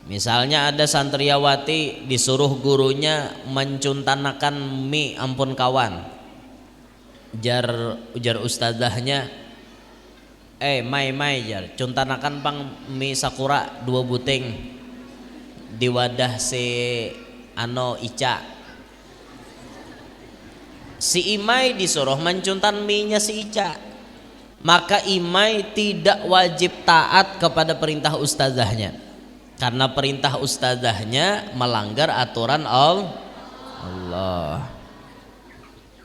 Misalnya ada santriawati disuruh gurunya mencuntanakan mie ampun kawan. Ujar ustazahnya, mai jar, cuntanakan pang mie sakura 2 buting di wadah si Ica. Si Imai disuruh mencuntan mie-nya si Ica, maka Imai tidak wajib taat kepada perintah ustazahnya, karena perintah ustazahnya melanggar aturan Allah.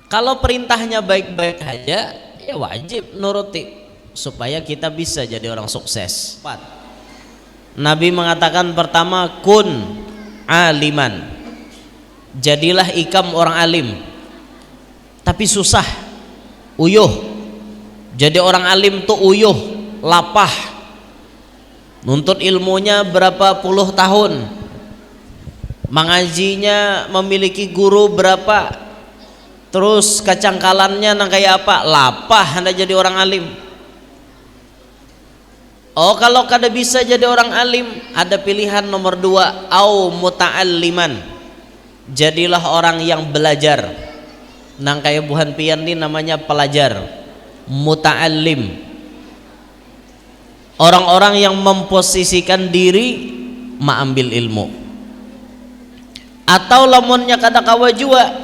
Kalau perintahnya baik-baik aja, ya wajib nuruti supaya kita bisa jadi orang sukses. Nabi mengatakan pertama, kun aliman, jadilah ikam orang alim. Tapi susah, uyuh. Jadi orang alim tuh uyuh, lapah, nuntut ilmunya berapa puluh tahun, mengajinya memiliki guru berapa, terus kacangkalannya nang kayak apa, lapah anda jadi orang alim. Oh, kalau kada bisa jadi orang alim, ada pilihan nomor 2, au muta'alliman, jadilah orang yang belajar. Nang kayak buhan pian ini namanya pelajar, muta'allim, orang-orang yang memposisikan diri mengambil ilmu. Atau lamunnya kata kawa jua,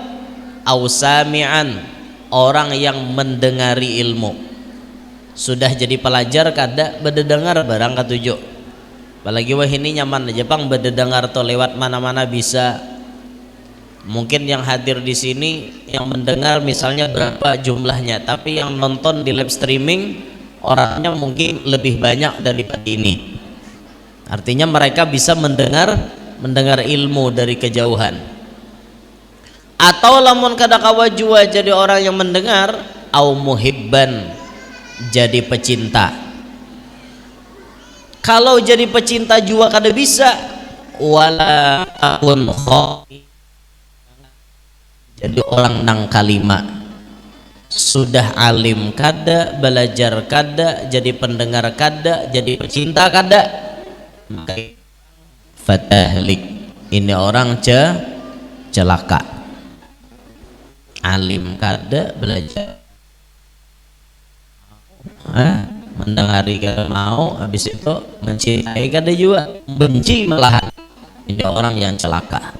au sami'an, orang yang mendengari ilmu. Sudah jadi pelajar kada berdengar barang katujuh, apalagi wah ini nyaman aja pang berdengar to lewat mana-mana bisa. Mungkin yang hadir di sini yang mendengar misalnya berapa jumlahnya, tapi yang nonton di live streaming orangnya mungkin lebih banyak daripada ini. Artinya mereka bisa mendengar ilmu dari kejauhan. Atau lamun kada kawa jua jadi orang yang mendengar, au muhibban, jadi pecinta. Kalau jadi pecinta jua kada bisa, wala akun khafi, jadi orang nang kalima, sudah alim kada, belajar kada, jadi pendengar kada, jadi pecinta kada, fatahlik, ini orang celaka. Alim kada, belajar mendengari kada mau, habis itu mencintai kada juga, benci malahan, ini orang yang celaka.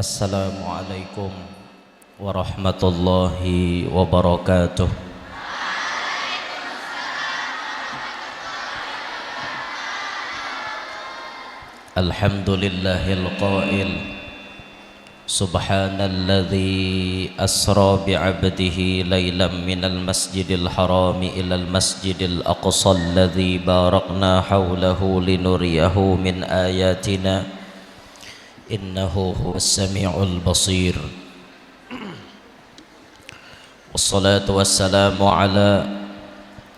Assalamualaikum warahmatullahi wabarakatuh. Alhamdulillahil qail, subhanalladzi asra bi'abdihi laylan minal masjidil harami ilal masjidil aqsa alladzi barakna hawlahu linuriyahu min ayatina innahu huwas sami'ul basir. Wassalatu wassalamu ala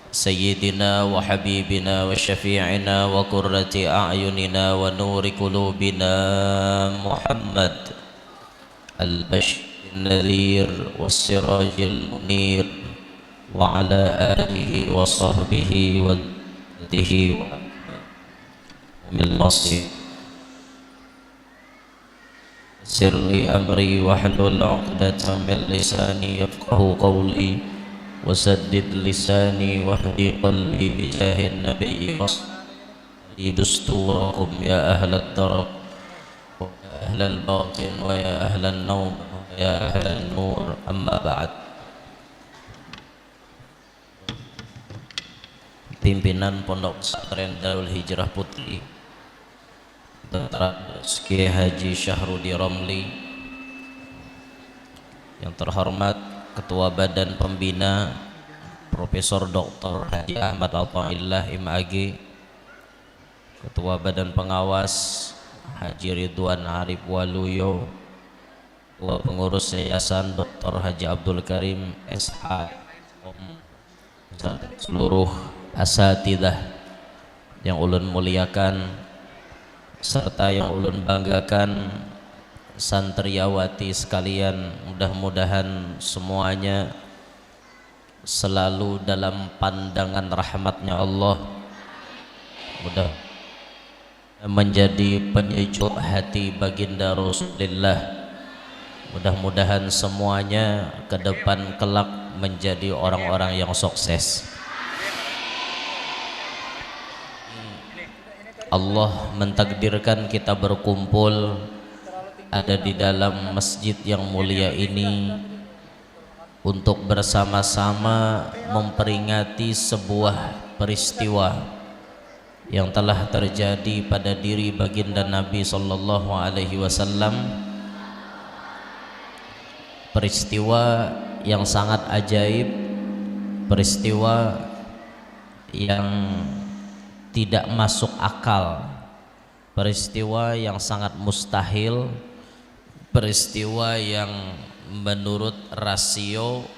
sayyidina wa habibina wa syafi'ina wa qurrati a'yunina wa nuri qulubina Muhammad al-bashir nadhir was-sirajil munir wa ala alihi wa sahbihi wa alihi wa min masih sirri amri wahlul 'uqdatam min lisani yafqahu qawli wasaddid lisani wahdi qalbi bijahin nabiyyi wasli dusturakum ya ahlal darab wa ya ahlal batin wa ya ahlal nawm wa ya ahlal nur, amma ba'd. Pimpinan Pondok Pesantren Darul Hijrah Putri, Kiai Haji Syahrudi Romli, yang terhormat Ketua Badan Pembina Profesor Dr. Haji Ahmad Al-Ta'illah MAG, Ketua Badan Pengawas Haji Ridwan Arif Waluyo, Ketua Pengurus Yayasan Dr. Haji Abdul Karim SH, seluruh asatidah yang ulun muliakan serta yang ulun banggakan, santriawati sekalian, mudah-mudahan semuanya selalu dalam pandangan rahmatnya Allah, mudah menjadi penyejuk hati baginda Rasulullah. Mudah-mudahan semuanya ke depan kelak menjadi orang-orang yang sukses. Allah mentakdirkan kita berkumpul ada di dalam masjid yang mulia ini untuk bersama-sama memperingati sebuah peristiwa yang telah terjadi pada diri baginda Nabi sallallahu alaihi wasallam, peristiwa yang sangat ajaib, peristiwa yang tidak masuk akal, peristiwa yang sangat mustahil, peristiwa yang menurut rasio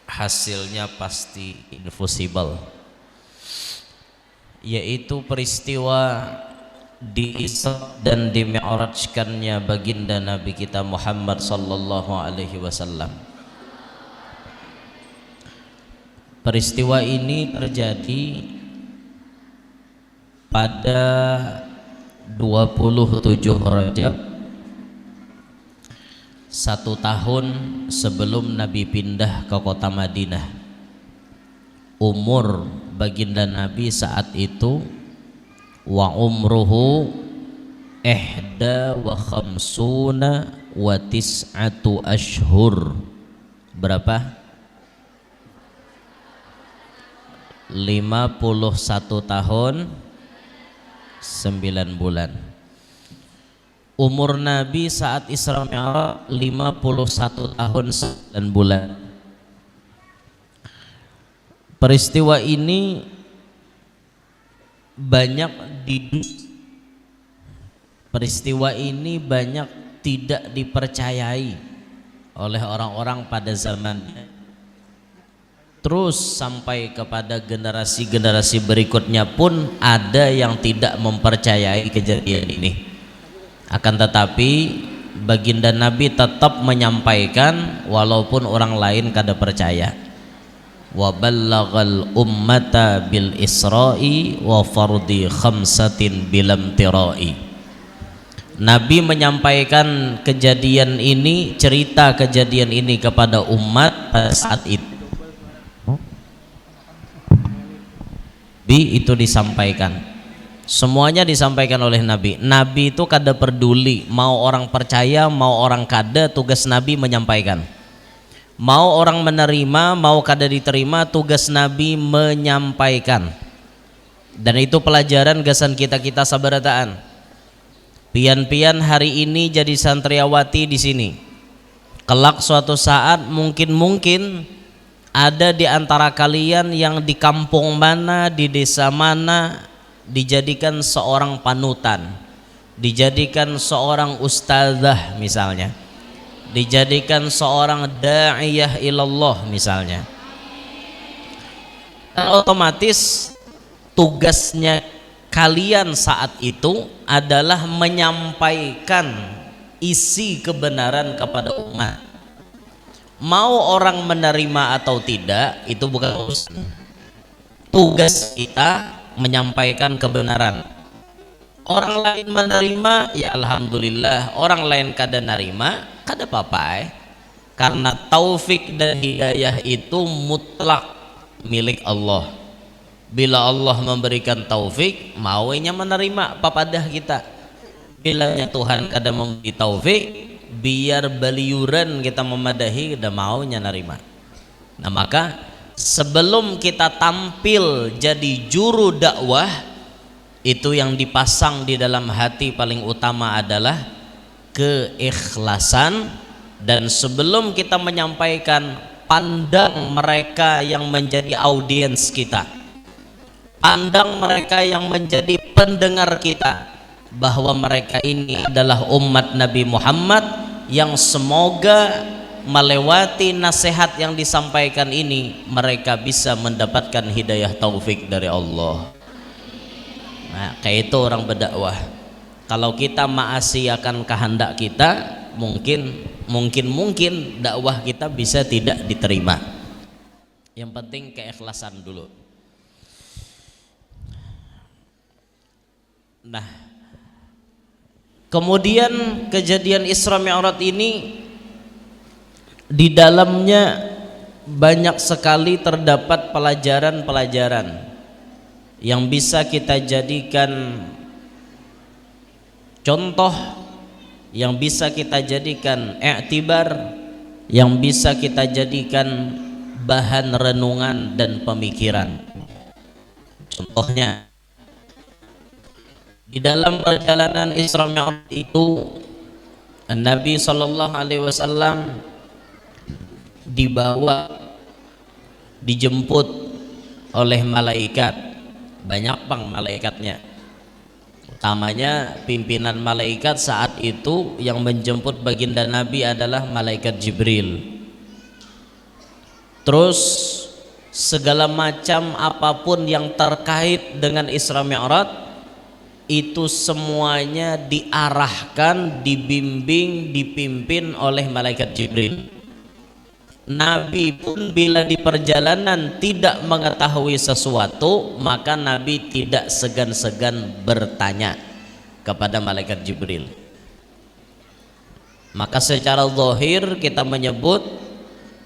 hasilnya pasti impossible, yaitu peristiwa diisra dan dimi'rajkannya baginda Nabi kita Muhammad sallallahu alaihi wasallam. Peristiwa ini terjadi pada 27 Rajab, 1 tahun sebelum Nabi pindah ke kota Madinah. Umur baginda Nabi saat itu wa umruhu ihda wa khamsuna wa tis'atu ashhur. Berapa? 51 tahun 9 bulan. Umur Nabi saat Isra Mi'raj 51 tahun 9 bulan. Peristiwa ini banyak tidak dipercayai oleh orang-orang pada zamannya. Terus sampai kepada generasi-generasi berikutnya pun ada yang tidak mempercayai kejadian ini. Akan tetapi baginda Nabi tetap menyampaikan walaupun orang lain kada percaya. Wa ballaghal ummata bil isra'i wa fardi khamsatin bilam tirai. Nabi menyampaikan kejadian ini, cerita kejadian ini kepada umat pada saat itu. Itu disampaikan, semuanya disampaikan oleh Nabi. Nabi itu kada peduli mau orang percaya mau orang kada, tugas Nabi menyampaikan. Mau orang menerima mau kada diterima, tugas Nabi menyampaikan. Dan itu pelajaran gasan kita sabarataan. Pian-pian hari ini jadi santriawati di sini. Kelak suatu saat mungkin ada di antara kalian yang di kampung mana, di desa mana dijadikan seorang panutan, dijadikan seorang ustazah misalnya, dijadikan seorang da'iyah ilallah misalnya. Dan otomatis tugasnya kalian saat itu adalah menyampaikan isi kebenaran kepada umat. Mau orang menerima atau tidak itu bukan urusan. Tugas kita menyampaikan kebenaran. Orang lain menerima ya alhamdulillah, orang lain kada nerima kada apa-apa. Karena taufik dan hidayah itu mutlak milik Allah. Bila Allah memberikan taufik, maunya menerima papadah kita. Bilanya Tuhan kada memberi taufik, biar beliuran kita memadahi udah maunya nerima. Nah maka sebelum kita tampil jadi juru dakwah, Itu yang dipasang di dalam hati paling utama adalah keikhlasan. Dan sebelum kita menyampaikan, pandang mereka yang menjadi audiens kita, pandang mereka yang menjadi pendengar kita, bahwa mereka ini adalah umat Nabi Muhammad yang semoga melewati nasihat yang disampaikan ini mereka bisa mendapatkan hidayah taufik dari Allah. Nah, kayak itu orang berdakwah. Kalau kita maasi akan kehendak kita, mungkin dakwah kita bisa tidak diterima. Yang penting keikhlasan dulu. Nah, kemudian kejadian Isra Mi'raj ini di dalamnya banyak sekali terdapat pelajaran-pelajaran yang bisa kita jadikan contoh, yang bisa kita jadikan i'tibar, yang bisa kita jadikan bahan renungan dan pemikiran. Contohnya, di dalam perjalanan Isra Mi'raj itu Nabi sallallahu alaihi wasallam dijemput oleh malaikat. Banyak malaikatnya. Utamanya pimpinan malaikat saat itu yang menjemput baginda Nabi adalah malaikat Jibril. Terus segala macam apapun yang terkait dengan Isra Mi'raj itu semuanya diarahkan, dibimbing, dipimpin oleh malaikat Jibril. Nabi pun bila di perjalanan tidak mengetahui sesuatu, maka Nabi tidak segan-segan bertanya kepada malaikat Jibril. Maka secara zahir kita menyebut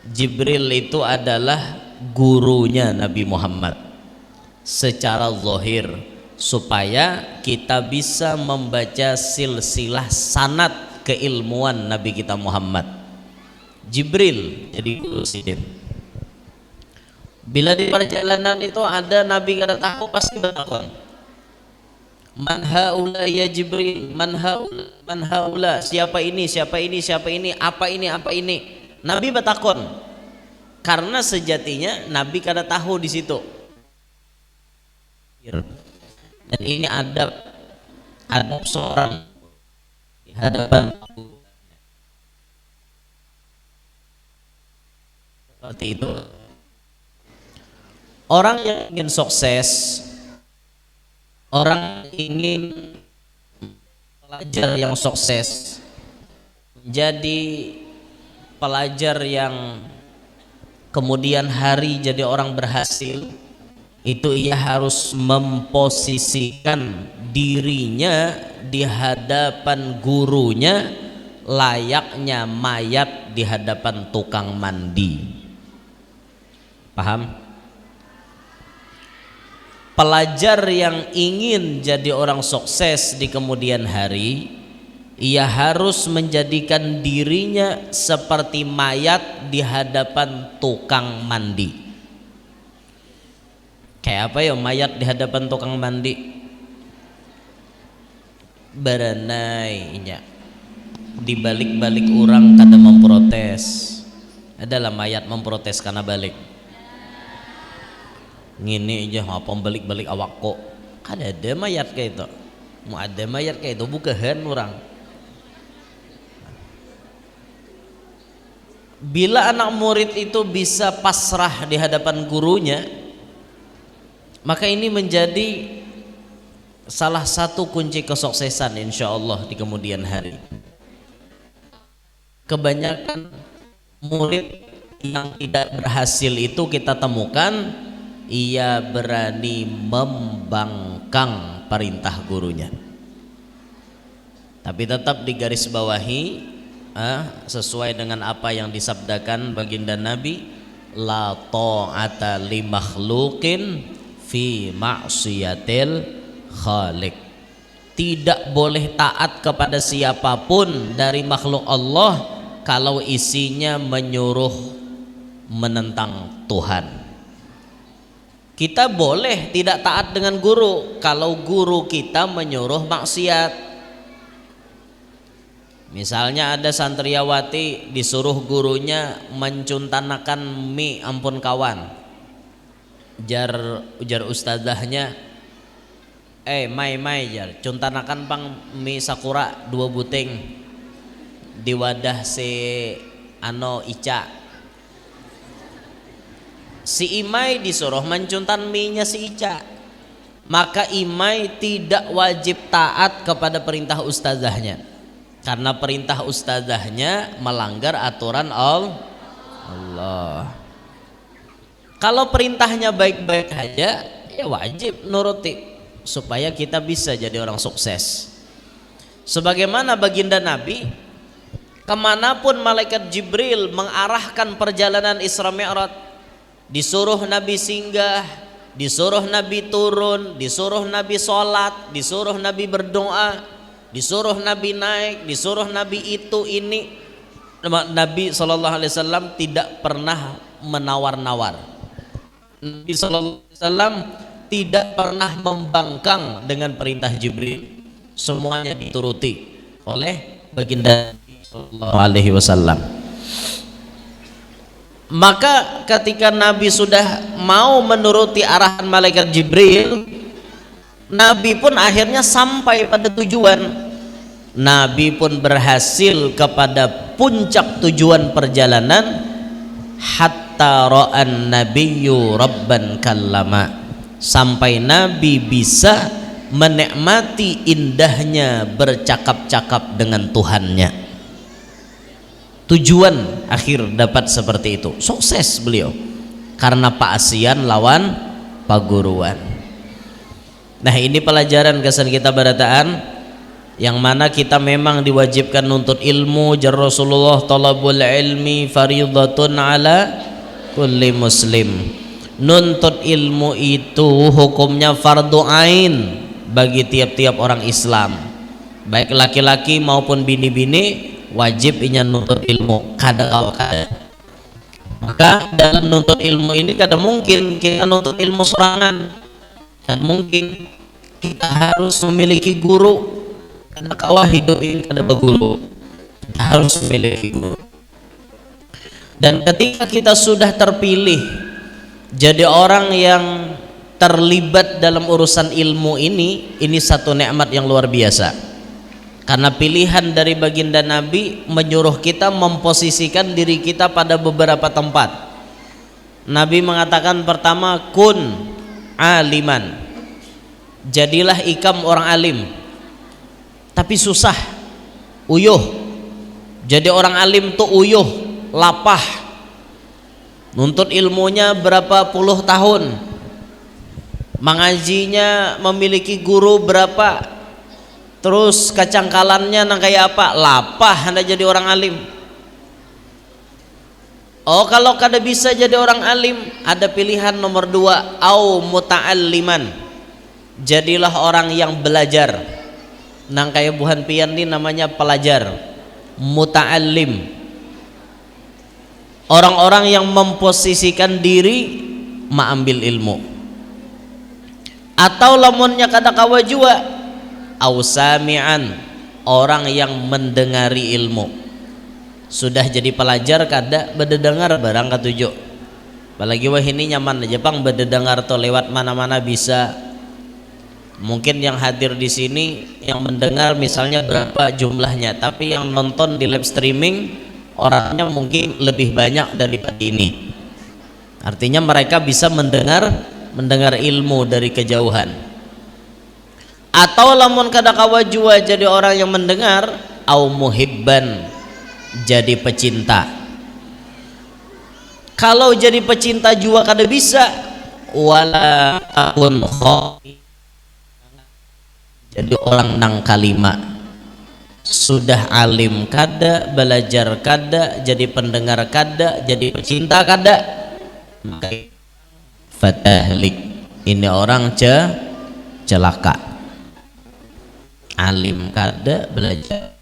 Jibril itu adalah gurunya Nabi Muhammad secara zahir, supaya kita bisa membaca silsilah sanad keilmuan Nabi kita Muhammad. Jibril jadi guru sidin. Bila di perjalanan itu ada Nabi kada tahu, pasti bertakon, man haula ya Jibril, man haula, siapa ini, apa ini. Nabi bertakon karena sejatinya Nabi kada tahu di situ. Dan ini adab seorang di hadapan seperti itu. Orang yang ingin sukses, orang ingin pelajar yang sukses, menjadi pelajar yang kemudian hari jadi orang berhasil, itu ia harus memposisikan dirinya di hadapan gurunya layaknya mayat di hadapan tukang mandi. Paham? Pelajar yang ingin jadi orang sukses di kemudian hari, ia harus menjadikan dirinya seperti mayat di hadapan tukang mandi. Kayak apa ya mayat di hadapan tukang mandi? Berenainya di balik-balik orang kada memprotes. Adalah mayat memprotes karena balik. Ngini aja apa balik-balik awak kok. Kada ada mayat kayak itu. Mau ada mayat kayak itu bukan orang. Bila anak murid itu bisa pasrah di hadapan gurunya, maka ini menjadi salah satu kunci kesuksesan insyaallah di kemudian hari. Kebanyakan murid yang tidak berhasil itu kita temukan ia berani membangkang perintah gurunya, tapi tetap digarisbawahi sesuai dengan apa yang disabdakan baginda Nabi, la ta'ata li makhluqin fi ma'siyatil khaliq. Tidak boleh taat kepada siapapun dari makhluk Allah kalau isinya menyuruh menentang Tuhan. Kita boleh tidak taat dengan guru kalau guru kita menyuruh maksiat. Misalnya ada santriawati disuruh gurunya mencuntanakan mie ampun kawan. Ujar ustazahnya, mai jar, cuntanakan pang mie sakura 2 buting di wadah si Ica. Si Imai disuruh mencuntan mie-nya si Ica. Maka Imai tidak wajib taat kepada perintah ustazahnya. Karena perintah ustazahnya melanggar aturan Allah. Kalau perintahnya baik-baik aja, ya wajib nuruti supaya kita bisa jadi orang sukses. Sebagaimana baginda Nabi, kemanapun malaikat Jibril mengarahkan perjalanan Isra Mi'raj, disuruh Nabi singgah, disuruh Nabi turun, disuruh Nabi sholat, disuruh Nabi berdoa, disuruh Nabi naik, disuruh Nabi itu ini, Nabi SAW tidak pernah menawar-nawar. Nabi SAW tidak pernah membangkang dengan perintah Jibril. Semuanya dituruti oleh baginda SAW. Maka ketika Nabi sudah mau menuruti arahan malaikat Jibril, Nabi pun akhirnya sampai pada tujuan. Nabi pun berhasil kepada puncak tujuan perjalanan, hatta ra'an nabiyyu rabban kallama, sampai Nabi bisa menikmati indahnya bercakap-cakap dengan Tuhannya. Tujuan akhir dapat seperti itu, sukses beliau karena paasian lawan paguruan. Nah, ini pelajaran kesan kita barataan, yang mana kita memang diwajibkan nuntut ilmu. Jar Rasulullah, talabul ilmi faridatun ala kulli muslim. Nuntut ilmu itu hukumnya fardu ain bagi tiap-tiap orang Islam, baik laki-laki maupun bini-bini wajib inya nuntut ilmu kada. Maka dalam nuntut ilmu ini kada mungkin kita nuntut ilmu sorangan, dan mungkin kita harus memiliki guru. Karena kawah hidup ini kada berguru, kita harus memiliki guru. Dan ketika kita sudah terpilih jadi orang yang terlibat dalam urusan ilmu ini satu nikmat yang luar biasa. Karena pilihan dari baginda Nabi menyuruh kita memposisikan diri kita pada beberapa tempat. Nabi mengatakan pertama, kun aliman, jadilah ikam orang alim. Tapi susah, uyuh. Jadi orang alim tuh uyuh, lapah, nuntut ilmunya berapa puluh tahun, mengajinya memiliki guru berapa, terus kacangkalannya nang kayak apa, lapah anda jadi orang alim. Oh, kalau kada bisa jadi orang alim, ada pilihan nomor 2, au muta'alliman, jadilah orang yang belajar. Nang kayak buhan pian ini namanya pelajar, muta'allim, orang-orang yang memposisikan diri mengambil ilmu. Atau lamunnya kata kawa jua, ausami'an, orang yang mendengari ilmu. Sudah jadi pelajar kada berdengar barang ketujuh, apalagi wah ini nyaman aja pang berdengar to lewat mana-mana bisa. Mungkin yang hadir di sini yang mendengar misalnya berapa jumlahnya, tapi yang nonton di live streaming orangnya mungkin lebih banyak daripada ini. Artinya mereka bisa mendengar ilmu dari kejauhan. Atau lamun kada kawa jua jadi orang yang mendengar, au muhibban, jadi pecinta. Kalau jadi pecinta jua kada bisa, wala takun jadi orang nang kalima, sudah alim kada, belajar kada, jadi pendengar kada, jadi pecinta kada, maka fatahlik, ini orang celaka. Alim kada, belajar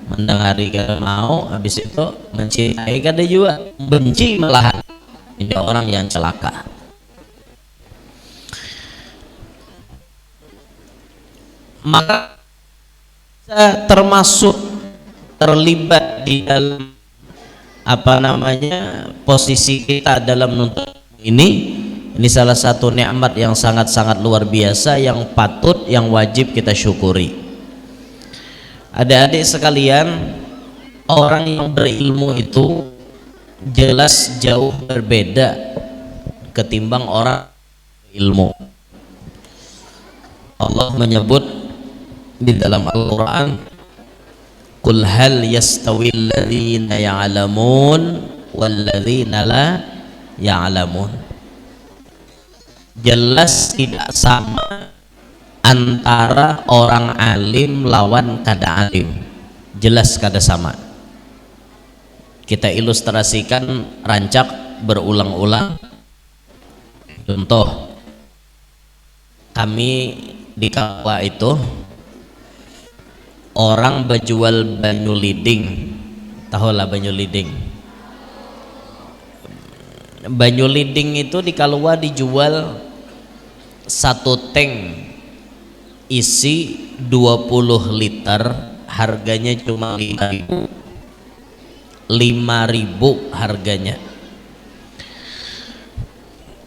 mendengari kada mau, habis itu mencintai kada juga, benci malahan. Ini orang yang celaka. Maka kita termasuk terlibat di dalam posisi kita dalam menuntut ini salah satu nikmat yang sangat-sangat luar biasa yang patut, yang wajib kita syukuri. Adik-adik sekalian, orang yang berilmu itu jelas jauh berbeda ketimbang orang ilmu. Allah menyebut di dalam Al-Quran, qul hal yastawil ladzina ya'lamun wal ladzina la ya'lamun. Jelas tidak sama antara orang alim lawan kada alim, jelas kada sama. Kita ilustrasikan rancak berulang-ulang. Contoh, kami di Kawa itu orang berjual banyu liding. Tahulah banyu liding. Banyu liding itu di Kalua dijual satu tank isi 20 liter, harganya cuma 5.000 harganya.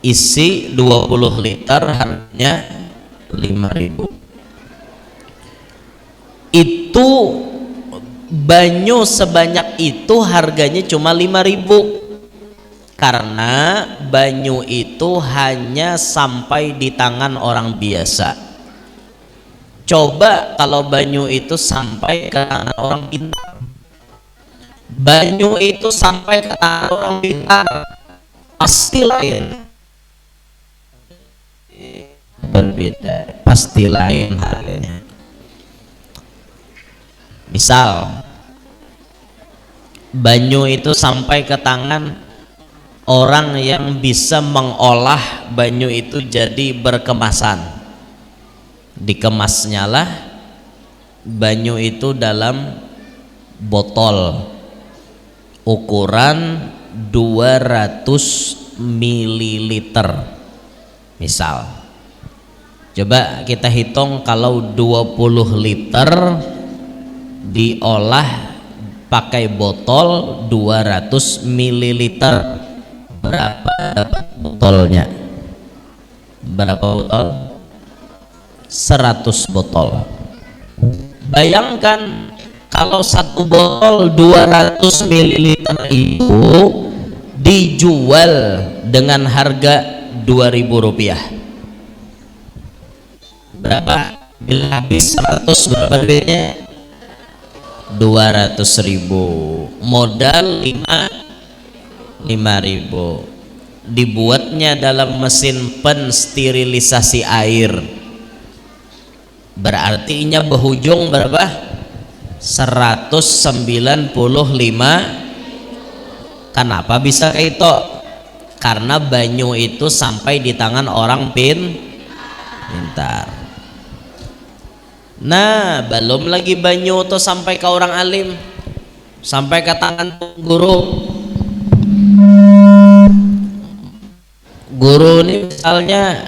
Isi 20 liter harganya 5.000. Itu banyu sebanyak itu harganya cuma 5.000, karena banyu itu hanya sampai di tangan orang biasa. Coba kalau banyu itu sampai ke tangan orang pintar, banyu itu sampai ke tangan orang pintar, pasti lain, berbeda, pasti lain harganya. Misal banyu itu sampai ke tangan orang yang bisa mengolah banyu itu jadi berkemasan, dikemasnya lah banyu itu dalam botol ukuran 200 ml misal. Coba kita hitung kalau 20 liter diolah pakai botol 200 ml, berapa dapat botolnya? Berapa botol? 100 botol. Bayangkan kalau satu botol 200 ml itu dijual dengan harga 2.000 rupiah. Berapa? Bila habis 100 berapa duitnya? 200.000. Modal 5.000. Dibuatnya dalam mesin pensterilisasi air, berarti nya berujung berapa? 195. Kenapa bisa kayak itu? Karena banyu itu sampai di tangan orang pintar. Nah, belum lagi banyu itu sampai ke orang alim, sampai ke tangan guru. Guru ini misalnya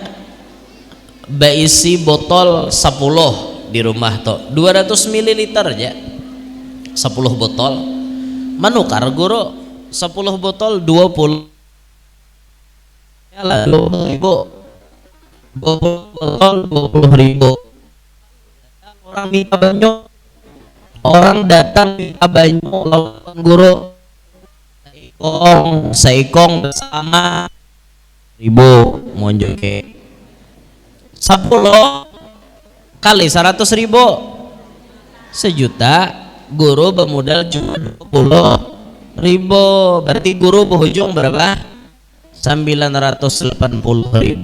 berisi botol 10 di rumah tuh 200 ml aja, 10 botol manukar guru 10 botol 20 ya lah 20.000, 20 botol 20.000. Orang minta banyu, orang datang minta banyu lawan guru seikong bersama 1.000 monjoke 10 kali 100.000 1.000.000, guru bermodal cuma 20.000, berarti guru berujung berapa? 980.000.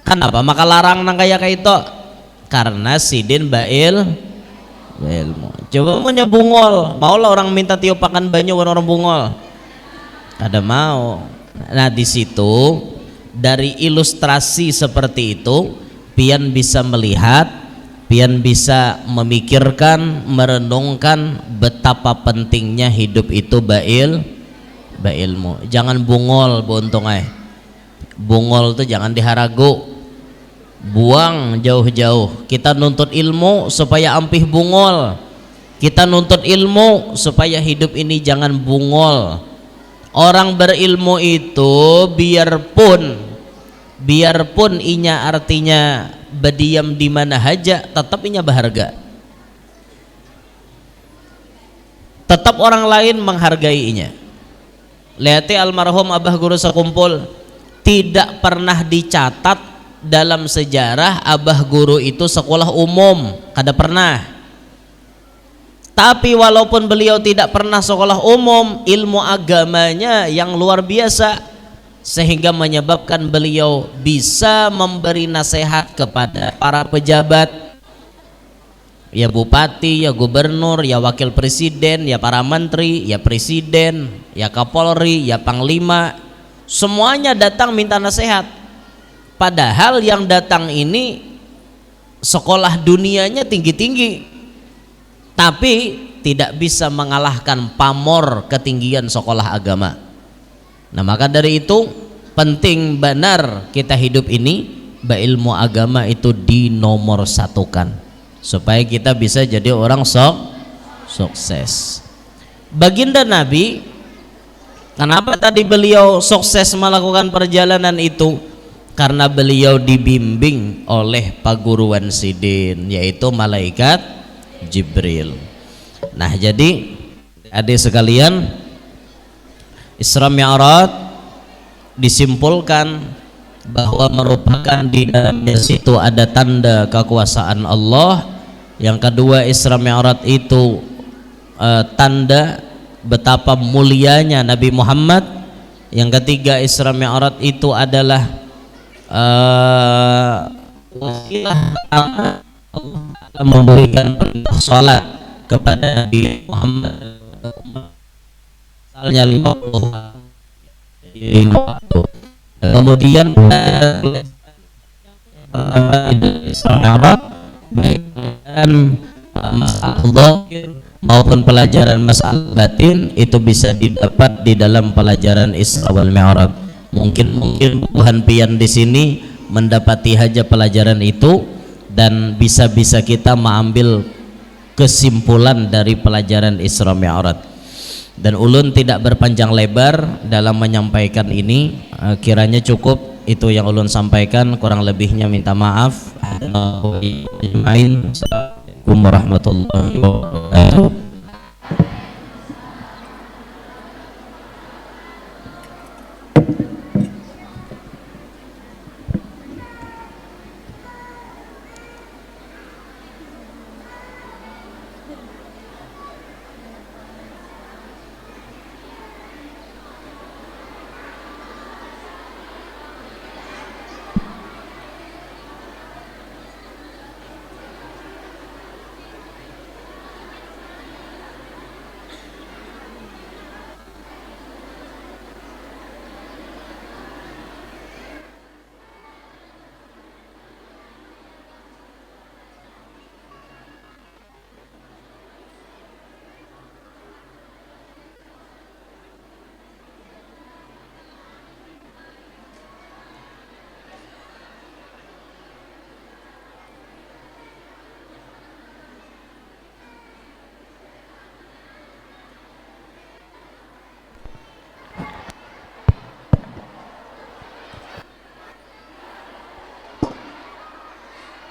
Kenapa maka larang nang kayak itu? Karena sidin bail ilmu. Coba mau bungol, maulah orang minta tiupakan banyu orang bungol, ada mau. Nah di situ dari ilustrasi seperti itu pian bisa melihat, pian bisa memikirkan, merenungkan betapa pentingnya hidup itu ilmu. Jangan bungol buntung bungol tuh jangan diharagu, buang jauh-jauh. Kita nuntut ilmu supaya ampih bungol, kita nuntut ilmu supaya hidup ini jangan bungol. Orang berilmu itu biarpun inya artinya berdiam di mana haja, tetap inya berharga, tetap orang lain menghargainya. Lihat almarhum Abah Guru sekumpul, tidak pernah dicatat dalam sejarah Abah Guru itu sekolah umum, kada pernah. Tapi walaupun beliau tidak pernah sekolah umum, ilmu agamanya yang luar biasa, sehingga menyebabkan beliau bisa memberi nasihat kepada para pejabat, ya bupati, ya gubernur, ya wakil presiden, ya para menteri, ya presiden, ya kapolri, ya panglima, semuanya datang minta nasihat. Padahal yang datang ini sekolah dunianya tinggi-tinggi, tapi tidak bisa mengalahkan pamor ketinggian sekolah agama. Nah maka dari itu penting benar kita hidup ini berilmu agama itu dinomorsatukan supaya kita bisa jadi orang sukses. Baginda Nabi, kenapa tadi beliau sukses melakukan perjalanan itu? Karena beliau dibimbing oleh paguruan sidin, yaitu malaikat Jibril. Nah jadi adik sekalian, Isra Mi'raj disimpulkan bahwa merupakan di dalamnya situ ada tanda kekuasaan Allah. Yang kedua, Isra Mi'raj itu tanda betapa mulianya Nabi Muhammad. Yang ketiga, Isra Mi'raj itu adalah wasilah Allah memberikan perintah salat kepada Nabi Muhammad. Misalnya 50 waktu. Kemudian baik masalah zahir maupun pelajaran masalah batin itu bisa didapat di dalam pelajaran Isra wal Mi'raj. Mungkin Tuhan pian di sini mendapati saja pelajaran itu dan bisa kita mengambil kesimpulan dari pelajaran Isra Mi'raj. Dan ulun tidak berpanjang lebar dalam menyampaikan ini, kiranya cukup itu yang ulun sampaikan, kurang lebihnya minta maaf. Assalamualaikum warahmatullahi wabarakatuh.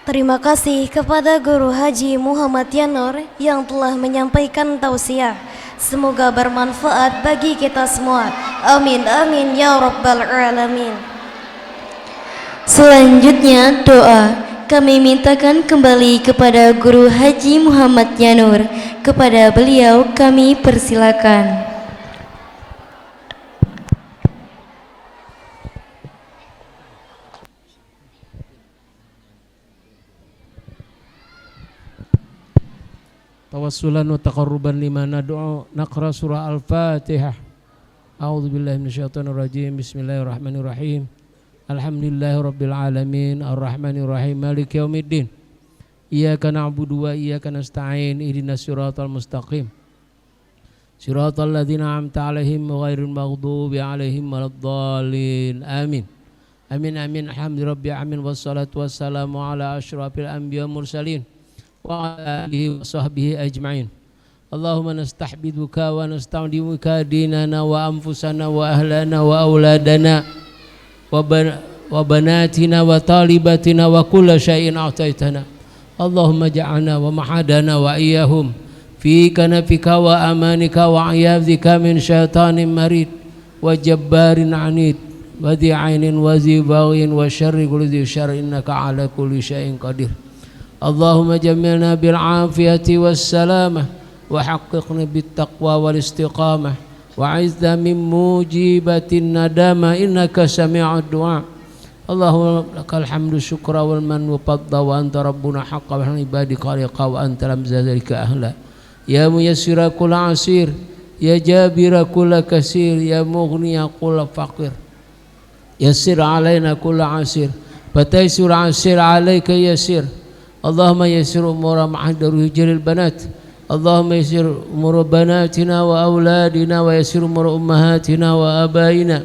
Terima kasih kepada Guru Haji Muhammad Yanur yang telah menyampaikan tausiah. Semoga bermanfaat bagi kita semua. Amin amin ya rabbal alamin. Selanjutnya doa kami mintakan kembali kepada Guru Haji Muhammad Yanur. Kepada beliau kami persilakan. Tawassulan wa taqarruban lima nad'u naqra surah Al-Fatihah. A'udzu billahi minasyaitonir rajim. Bismillahirrahmanirrahim. Alhamdulillahirabbil alamin arrahmanir rahim maliki yaumiddin. Iyyaka na'budu wa iyyaka nasta'in ihdinas siratal mustaqim. صراط الذين أنعمت عليهم غير المغضوب عليهم ولا الضالين آمين آمين آمين الحمد ربي آمين والصلاة والسلام على أشرف الأنبياء والمرسلين وعلى آله وصحبه أجمعين اللهم نستحمدك ونستعظمك ديننا وأنفسنا وأهلنا وأولادنا وبناتنا وطالباتنا وكل شيء أعطيتنا اللهم اجعلنا ومعادنا وإياهم في كنفك وأمانك وعياذك من شيطان مريد وجبار عنيد وذي عين وذي بغي وشر كل ذي شر إنك على كل شيء قدير اللهم جملنا بالعافية والسلامة وحققنا بالتقوى والاستقامة وعزنا من موجبة الندامة إنك سميع الدعاء اللهم لك الحمد شكرا والمن والفضل وأنت ربنا حق عبادك خالق وأنت لم ذلك أهلا يا ميسر كل عسير يا جابر كل كثير يا مغني كل فقير يسر علينا كل عسير فتيسر عسير عليك يسير اللهم يسر أمور معهد رجال البنات اللهم يسر أمور بناتنا وأولادنا ويسر أمور أمهاتنا وآبائنا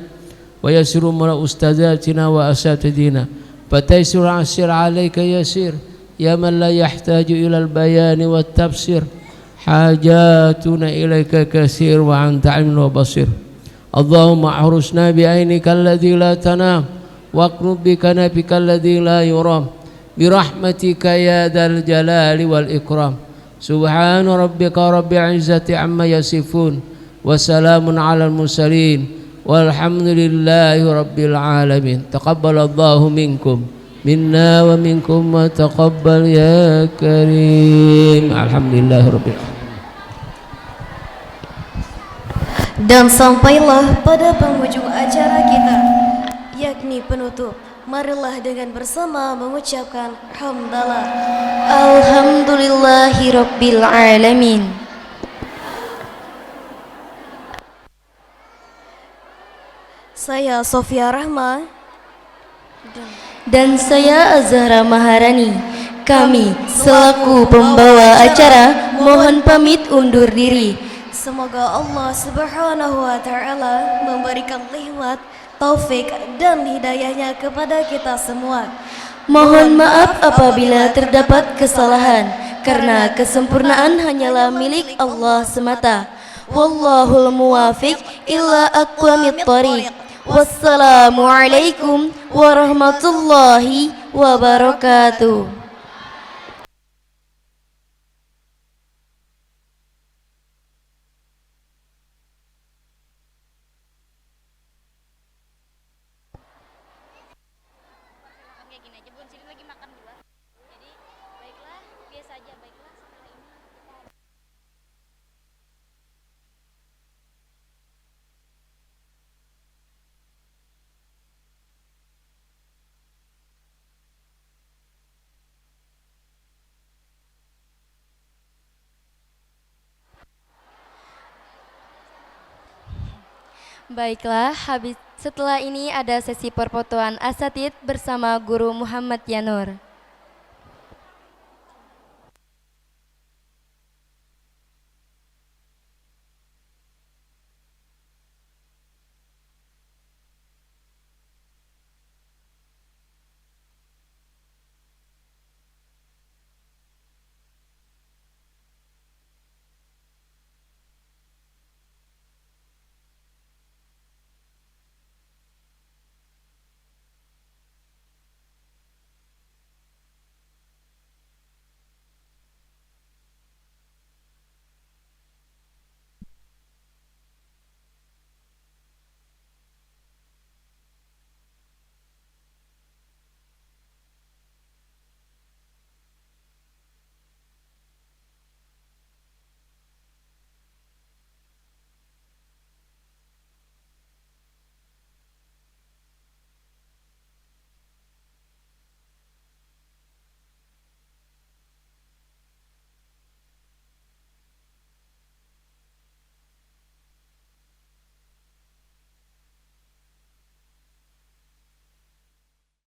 ويسر أمور أستاذاتنا وأساتذتنا فتيسر عسير عليك يسير يا من لا يحتاج إلى البيان والتفسير حاجاتنا إليك كثير وأنت عليم وبصير اللهم احرسنا بعينك الذي لا تنام واقرب بكنفك الذي لا يرام برحمتك يا ذا الجلال والإكرام سبحان ربك رب العزة عما يصفون وسلام على المرسلين والحمد لله رب العالمين تقبل الله منكم منا ومنكم وتقبل يا كريم الحمد لله رب العالمين. Dan sampailah pada penghujung acara kita, yakni penutup. Marilah dengan bersama mengucapkan hamdalah. Alhamdulillahi Rabbil Alamin. Saya Sofia Rahma dan saya Azhara Maharani. Kami selaku pembawa acara mohon pamit undur diri. Semoga Allah Subhanahu wa Ta'ala memberikan nikmat, taufik dan hidayahnya kepada kita semua. Mohon maaf apabila terdapat kesalahan, karena kesempurnaan hanyalah milik Allah semata. Wallahul muwafiq illa aqwamit thoriq. Wassalamualaikum warahmatullahi wabarakatuh. Baiklah, setelah ini ada sesi perfotoan asatid bersama Guru Muhammad Yanur.